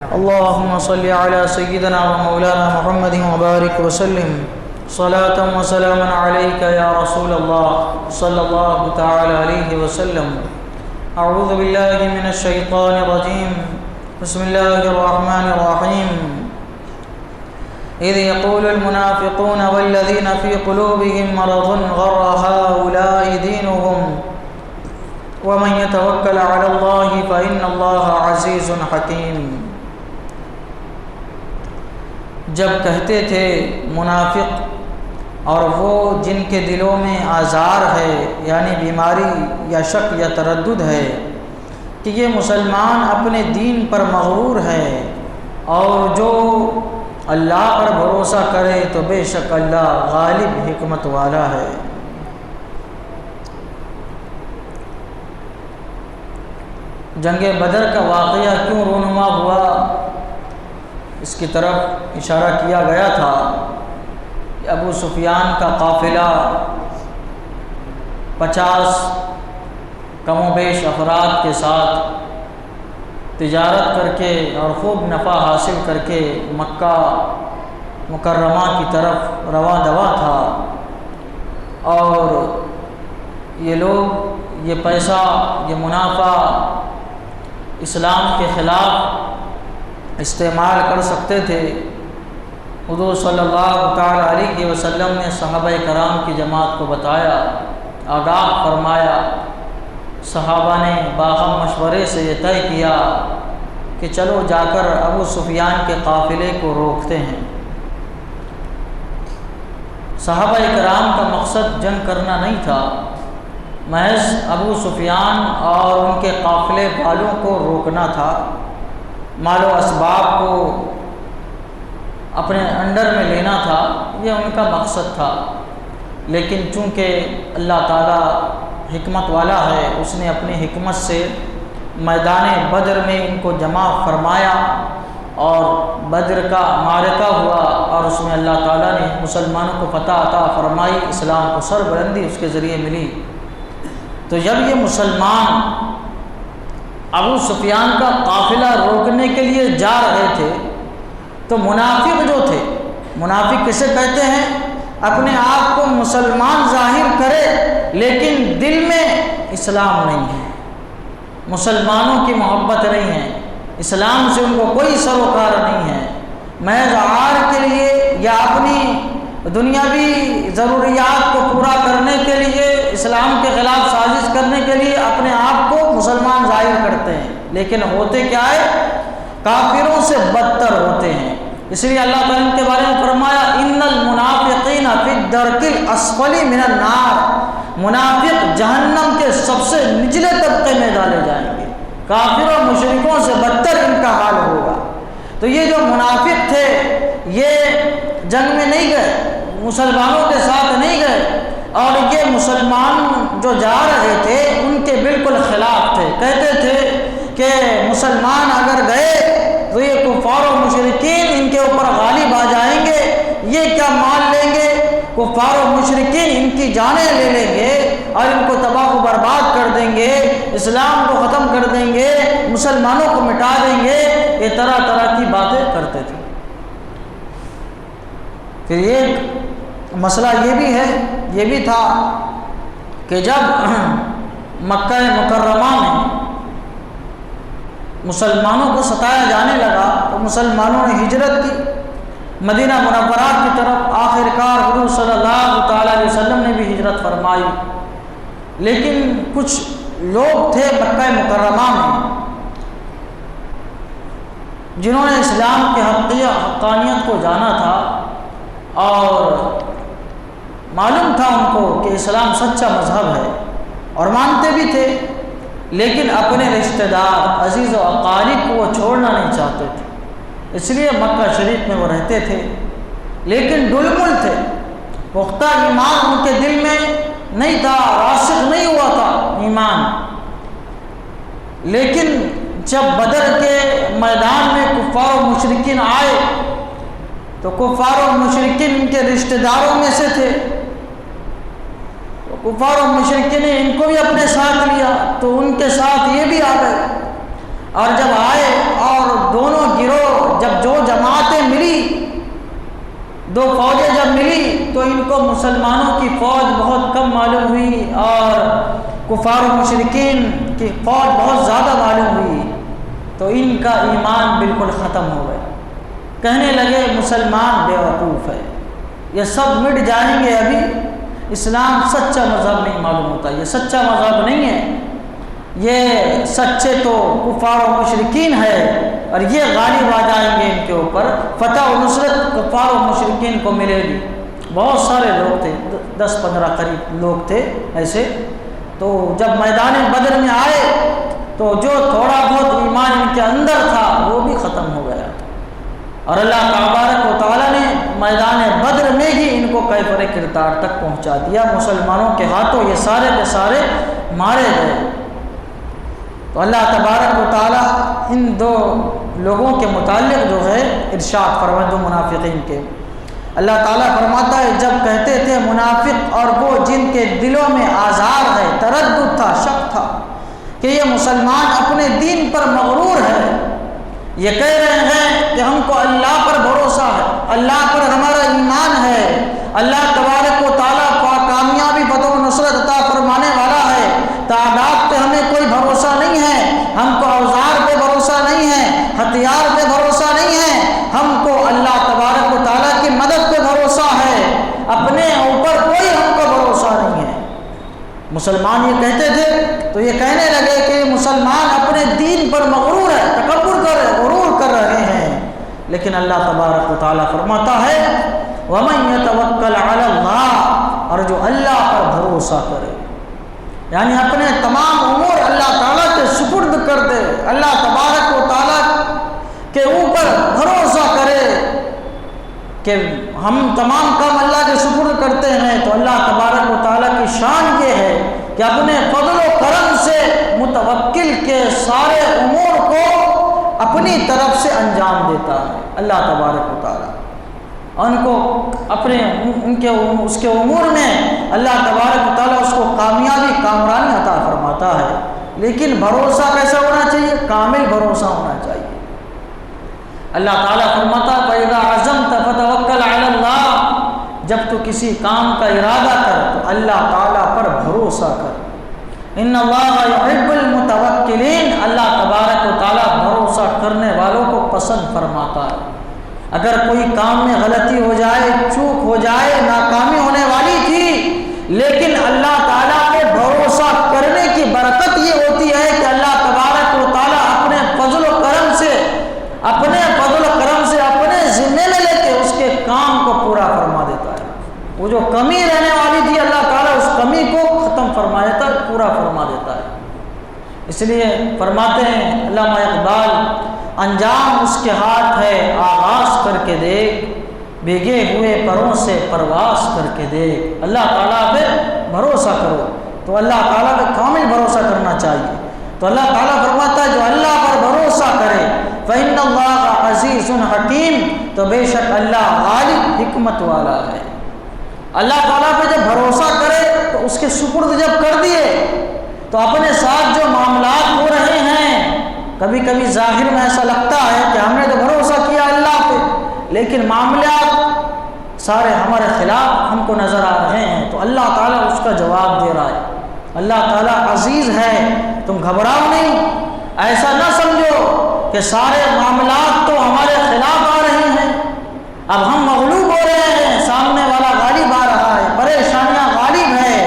اللهم صل على سيدنا ومولانا محمد وبارك وسلم صلاة وسلاما عليك يا رسول الله صلى الله تعالى عليه وسلم. اعوذ بالله من الشيطان الرجيم. بسم الله الرحمن الرحيم. اذ يقول المنافقون والذين في قلوبهم مرض غر هؤلاء دينهم ومن يتوكل على الله فإن الله عزيز حكيم. جب کہتے تھے منافق اور وہ جن کے دلوں میں آزار ہے یعنی بیماری یا شک یا تردد ہے کہ یہ مسلمان اپنے دین پر مغرور ہے اور جو اللہ پر بھروسہ کرے تو بے شک اللہ غالب حکمت والا ہے. جنگ بدر کا واقعہ کیوں رونما ہوا اس کی طرف اشارہ کیا گیا تھا کہ ابو سفیان کا قافلہ 50 کم و بیش افراد کے ساتھ تجارت کر کے اور خوب نفع حاصل کر کے مکہ مکرمہ کی طرف رواں دواں تھا اور یہ لوگ یہ پیسہ یہ منافع اسلام کے خلاف استعمال کر سکتے تھے. حضور صلی اللہ تعالی علیہ وسلم نے صحابہ کرام کی جماعت کو بتایا، آگاہ فرمایا. صحابہ نے باہم مشورے سے یہ طے کیا کہ چلو جا کر ابو سفیان کے قافلے کو روکتے ہیں. صحابہ کرام کا مقصد جنگ کرنا نہیں تھا، محض ابو سفیان اور ان کے قافلے والوں کو روکنا تھا، مال و اسباب کو اپنے انڈر میں لینا تھا، یہ ان کا مقصد تھا. لیکن چونکہ اللہ تعالیٰ حکمت والا ہے، اس نے اپنی حکمت سے میدان بدر میں ان کو جمع فرمایا اور بدر کا معرکہ ہوا اور اس میں اللہ تعالیٰ نے مسلمانوں کو فتح عطا فرمائی، اسلام کو سربلندی اس کے ذریعے ملی. تو جب یہ مسلمان ابو سفیان کا قافلہ روکنے کے لیے جا رہے تھے تو منافق جو تھے، منافق کسے کہتے ہیں؟ اپنے آپ کو مسلمان ظاہر کرے لیکن دل میں اسلام نہیں ہے، مسلمانوں کی محبت نہیں ہے، اسلام سے ان کو کوئی سروکار نہیں ہے، محض عار کے لیے یا اپنی دنیاوی ضروریات کو پورا کرنے کے لیے اسلام کے خلاف سازش کرنے کے لیے اپنے آپ کو مسلمان ظاہر کرتے ہیں، لیکن ہوتے کیا ہے؟ کافروں سے بدتر ہوتے ہیں. اس لیے اللہ تعالیٰ ان کے بارے میں فرمایا ان المنافقین فی الدرک الاسفل من النار، منافق جہنم کے سب سے نچلے طبقے میں ڈالے جائیں گے، کافروں مشرکوں سے بدتر ان کا حال ہوگا. تو یہ جو منافق تھے یہ جنگ میں نہیں گئے، مسلمانوں کے ساتھ نہیں گئے اور یہ مسلمان جو جا رہے تھے ان کے بالکل خلاف تھے. کہتے تھے کہ مسلمان اگر گئے تو یہ کفار و مشرکین ان کے اوپر غالب آ جائیں گے، یہ کیا مان لیں گے، کفار و مشرکین ان کی جانیں لے لیں گے اور ان کو تباہ و برباد کر دیں گے، اسلام کو ختم کر دیں گے، مسلمانوں کو مٹا دیں گے. یہ طرح طرح کی باتیں کرتے تھے. پھر ایک مسئلہ یہ بھی ہے، یہ بھی تھا کہ جب مکہ مکرمہ میں مسلمانوں کو ستایا جانے لگا تو مسلمانوں نے ہجرت کی مدینہ منورہ کی طرف. آخرکار حضور صلی اللہ تعالیٰ علیہ وسلم نے بھی ہجرت فرمائی. لیکن کچھ لوگ تھے مکہ مکرمہ میں جنہوں نے اسلام کے حقانیت کو جانا تھا اور معلوم تھا ان کو کہ اسلام سچا مذہب ہے اور مانتے بھی تھے، لیکن اپنے رشتہ دار عزیز و اقارب کو وہ چھوڑنا نہیں چاہتے تھے. اس لیے مکہ شریف میں وہ رہتے تھے لیکن ڈلمل تھے، پختہ ایمان ان کے دل میں نہیں تھا، راسخ نہیں ہوا تھا ایمان. لیکن جب بدر کے میدان میں کفار و مشرکین آئے تو کفار و مشرکین ان کے رشتہ داروں میں سے تھے، کفار و مشرکین نے ان کو بھی اپنے ساتھ لیا تو ان کے ساتھ یہ بھی آ گئے. اور جب آئے اور دونوں گروہ جب جو جماعتیں ملی، دو فوجیں جب ملی، تو ان کو مسلمانوں کی فوج بہت کم معلوم ہوئی اور کفار و مشرکین کی فوج بہت زیادہ معلوم ہوئی، تو ان کا ایمان بالکل ختم ہو گیا۔ کہنے لگے مسلمان بے وقوف ہے، یہ سب مٹ جائیں گے، ابھی اسلام سچا مذہب نہیں معلوم ہوتا، یہ سچا مذہب نہیں ہے، یہ سچے تو کفار و مشرکین ہے اور یہ غالب آ جائیں گے ان کے اوپر، فتح و نصرت کفار و مشرکین کو ملے گی۔ بہت سارے لوگ تھے، 10-15 قریب لوگ تھے ایسے، تو جب میدان بدر میں آئے تو جو تھوڑا بہت ایمان ان کے اندر تھا وہ بھی ختم ہو گیا، اور اللہ تبارک و تعالیٰ نے میدان بدر میں ہی ان کو کیفر کردار تک پہنچا دیا، مسلمانوں کے ہاتھوں یہ سارے کے سارے مارے گئے۔ تو اللہ تبارک و تعالیٰ ان دو لوگوں کے متعلق جو ہے ارشاد فرمائے، دو منافقین کے، اللہ تعالیٰ فرماتا ہے جب کہتے تھے منافق اور وہ جن کے دلوں میں آزار ہے، تردد تھا، شک تھا کہ یہ مسلمان اپنے دین پر مغرور ہے، یہ کہہ رہے ہیں کہ ہم کو اللہ پر بھروسہ ہے، اللہ پر ہمارا ایمان ہے، اللہ تبارک و تعالیٰ کامیابی فتح و نصرت عطا فرمانے والا ہے، تعداد پہ ہمیں کوئی بھروسہ نہیں ہے، ہم کو اوزار پہ بھروسہ نہیں ہے، ہتھیار پہ بھروسہ نہیں ہے، ہم کو اللہ تبارک و تعالیٰ کی مدد پہ بھروسہ ہے، اپنے اوپر کوئی ہم کو بھروسہ نہیں ہے۔ مسلمان یہ کہتے تھے تو یہ کہنے لگے کہ مسلمان اپنے دین پر مغرور ہے، تکبر کر رہے، غرور کر رہے ہیں، لیکن اللہ تبارک و تعالیٰ فرماتا ہے وَمَن يَتَوَكَّلْ عَلَى اللَّهِ، اور جو اللہ پر بھروسہ کرے، یعنی اپنے تمام امور اللہ تعالیٰ کے سپرد کر دے، اللہ تبارک و تعالیٰ کے اوپر بھروسہ کرے کہ ہم تمام کام اللہ کے سپرد کرتے ہیں، تو اللہ تبارک و تعالیٰ کی شان یہ ہے کہ اپنے فضل و کرم سے متوکل کے سارے امور کو اپنی طرف سے انجام دیتا ہے اللہ تبارک و تعالیٰ، ان کو اپنے اس کے امور میں اللہ تبارک و تعالیٰ اس کو کامیابی کامرانی عطا فرماتا ہے۔ لیکن بھروسہ کیسا ہونا چاہیے؟ کامل بھروسہ ہونا چاہیے۔ اللہ تعالیٰ فرماتا فَإِذَا عَزَمْتَ فَتَوَكَّلْ عَلَى اللَّهِ، جب تو کسی کام کا ارادہ کر تو اللہ تعالیٰ پر بھروسہ کر، ان اللہ یحب المتوکلین، اللہ تبارک و تعالیٰ بھروسہ کرنے والوں کو پسند فرماتا ہے۔ اگر کوئی کام میں غلطی ہو جائے، چوک ہو جائے، ناکامی ہونے والی تھی، لیکن اللہ تعالیٰ پہ بھروسہ کرنے کی برکت یہ ہوتی ہے کہ اللہ تبارک و تعالیٰ اپنے فضل و کرم سے اپنے ذمے میں لے کے اس کے کام کو پورا فرما دیتا ہے۔ وہ جو کمی رہنے والی تھی اللہ تعالیٰ اس کمی کو ختم فرما دیتا ہے، پورا فرما دیتا ہے۔ اس لیے فرماتے ہیں علامہ اقبال انجام اس کے ہاتھ ہے، آغاز کر کے دیکھ، بھیگے ہوئے پروں سے پرواز کر کے دیکھ۔ اللہ تعالیٰ پہ بھروسہ کرو، تو اللہ تعالیٰ پہ کامل بھروسہ کرنا چاہیے۔ تو اللہ تعالیٰ فرماتا ہے جو اللہ پر بھروسہ کرے فَإِنَّ اللَّهَ عَزِيزٌ حَكِيمٌ، تو بے شک اللہ غالب حکمت والا ہے۔ اللہ تعالیٰ پہ جب بھروسہ کرے تو اس کے سپرد جب کر دیے تو اپنے ساتھ جو معاملات ہو رہے ہیں، کبھی کبھی ظاہر میں ایسا لگتا ہے کہ ہم نے تو بھروسہ کیا اللہ پہ، لیکن معاملات سارے ہمارے خلاف ہم کو نظر آ رہے ہیں، تو اللہ تعالیٰ اس کا جواب دے رہا ہے۔ اللہ تعالیٰ عزیز ہے، تم گھبراؤ نہیں، ایسا نہ سمجھو کہ سارے معاملات تو ہمارے خلاف آ رہے ہیں، اب ہم مغلوب ہو رہے ہیں، سامنے والا غالب آ رہا ہے، پریشانیاں غالب ہے،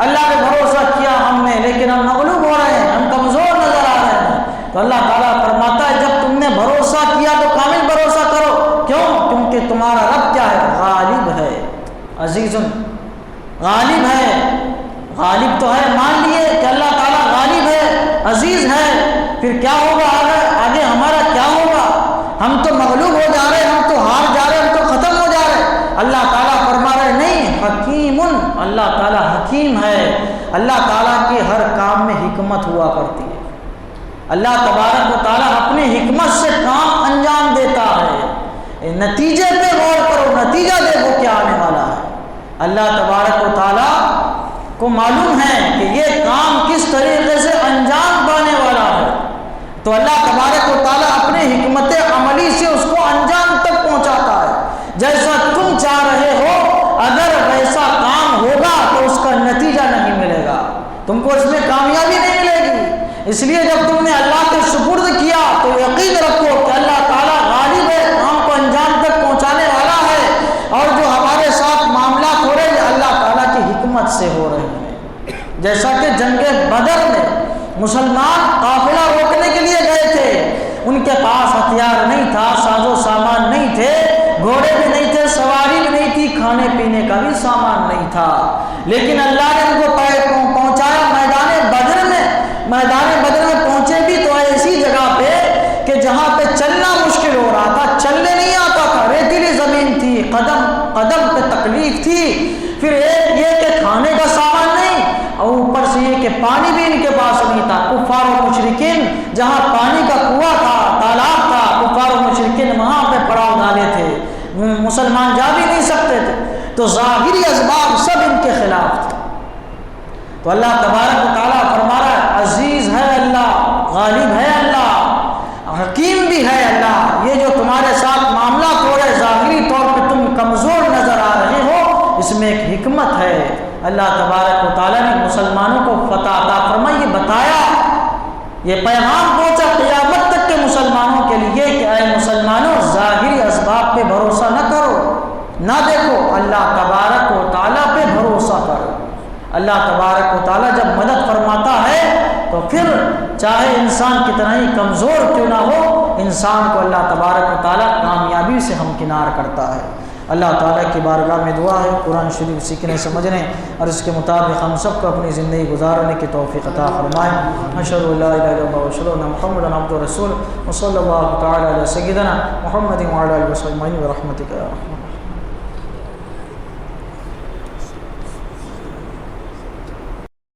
اللہ پہ بھروسہ کیا ہم نے لیکن ہم مغلوب ہو رہے ہیں، ہم کمزور نظر آ رہے ہیں۔ تو اللہ تعالیٰ فرماتا ہے جب تم نے بھروسہ کیا تو کامل بھروسہ کرو، کیوں؟ کیونکہ تمہارا رب کیا ہے؟ غالب ہے، عزیز غالب ہے۔ غالب تو ہے، مان لیے کہ اللہ تعالیٰ غالب ہے، عزیز ہے، پھر کیا ہوگا آگے ہمارا کیا ہوگا؟ ہم تو مغلوب ہو جا رہے، ہم تو ہار جا رہے، ہم تو ختم ہو جا رہے۔ اللہ تعالیٰ فرما رہے نہیں، حکیم، اللہ تعالیٰ حکیم ہے، اللہ تعالیٰ کی ہر کام میں حکمت ہوا کرتی ہے۔ اللہ تبارک و تعالیٰ اپنی حکمت سے کام انجام دیتا ہے۔ نتیجے پہ غور کرو، نتیجہ دیکھو کیا آنے والا ہے۔ اللہ تبارک و تعالیٰ کو معلوم ہے کہ یہ کام کس طریقے سے انجام پانے والا ہے، تو اللہ تبارک و تعالیٰ اپنے حکمت عملی سے اس کو اس لیے جب تم نے اللہ کے سپرد کیا تو یقین رکھو کہ اللہ تعالیٰ غالب ہے، کام کو انجام تک پہنچانے والا ہے، اور جو ہمارے ساتھ معاملات ہو رہے ہیں اللہ تعالیٰ کی حکمت سے ہو رہے ہیں۔ جیسا کہ جنگ بدر میں مسلمان قافلہ روکنے کے لیے گئے تھے، ان کے پاس ہتھیار نہیں تھا، ساز و سامان نہیں تھے، گھوڑے بھی نہیں تھے، سواری بھی نہیں تھی، کھانے پینے کا بھی سامان نہیں تھا، لیکن اللہ نے ان کو پہنچایا میدان بدر میں۔ میدان بدر میں پہنچے بھی تو ایسی جگہ پہ کہ جہاں پہ چلنا مشکل ہو رہا تھا، چلنے نہیں آتا تھا، ریتیلی زمین تھی، قدم قدم پہ تکلیف تھی، پھر ایک یہ کہ کھانے کا سامان نہیں، اور اوپر سے یہ کہ پانی بھی ان کے پاس نہیں تھا۔ کفار و مشرکین جہاں پانی کا کنواں تھا، تالاب تھا، کفار و مشرکین وہاں پہ پڑاؤ ڈالے تھے، مسلمان جا بھی نہیں سکتے تھے، تو ظاہری اسباب سب ان کے خلاف تھے۔ تو اللہ تبارک و تعالیٰ فرما رہا ہے عزیز ہے اللہ، غالب ہے اللہ، حکیم بھی ہے اللہ۔ یہ جو تمہارے ساتھ معاملات ہو رہے ظاہری طور پہ تم کمزور نظر آ رہے ہو، اس میں ایک حکمت ہے۔ اللہ تبارک و تعالیٰ نے مسلمانوں کو فتح عطا فرمائی، یہ بتایا، یہ پیغام پہنچا قیامت تک کے مسلمانوں کے لیے کہ اے مسلمانوں ظاہری اسباب پہ بھروسہ نہ کرو، نہ دیکھو، اللہ تبارک و تعالیٰ پہ بھروسہ کرو۔ اللہ تبارک و تعالیٰ جب مدد فرماتا ہے تو پھر چاہے انسان کتنا ہی کمزور کیوں نہ ہو، انسان کو اللہ تبارک و تعالیٰ کامیابی سے ہمکنار کرتا ہے۔ اللہ تعالیٰ کی بارگاہ میں دعا ہے قرآن شریف سیکھنے سمجھنے اور اس کے مطابق ہم سب کو اپنی زندگی گزارنے کی توفیق عطا فرمائے۔ اشہد ان لا الہ الا اللہ واشہد ان محمدا عبدہ ورسولہ وصلی اللہ تعالی علی سیدنا محمد وعلی آلہ وصحبہ اجمعین برحمتک یا ارحم۔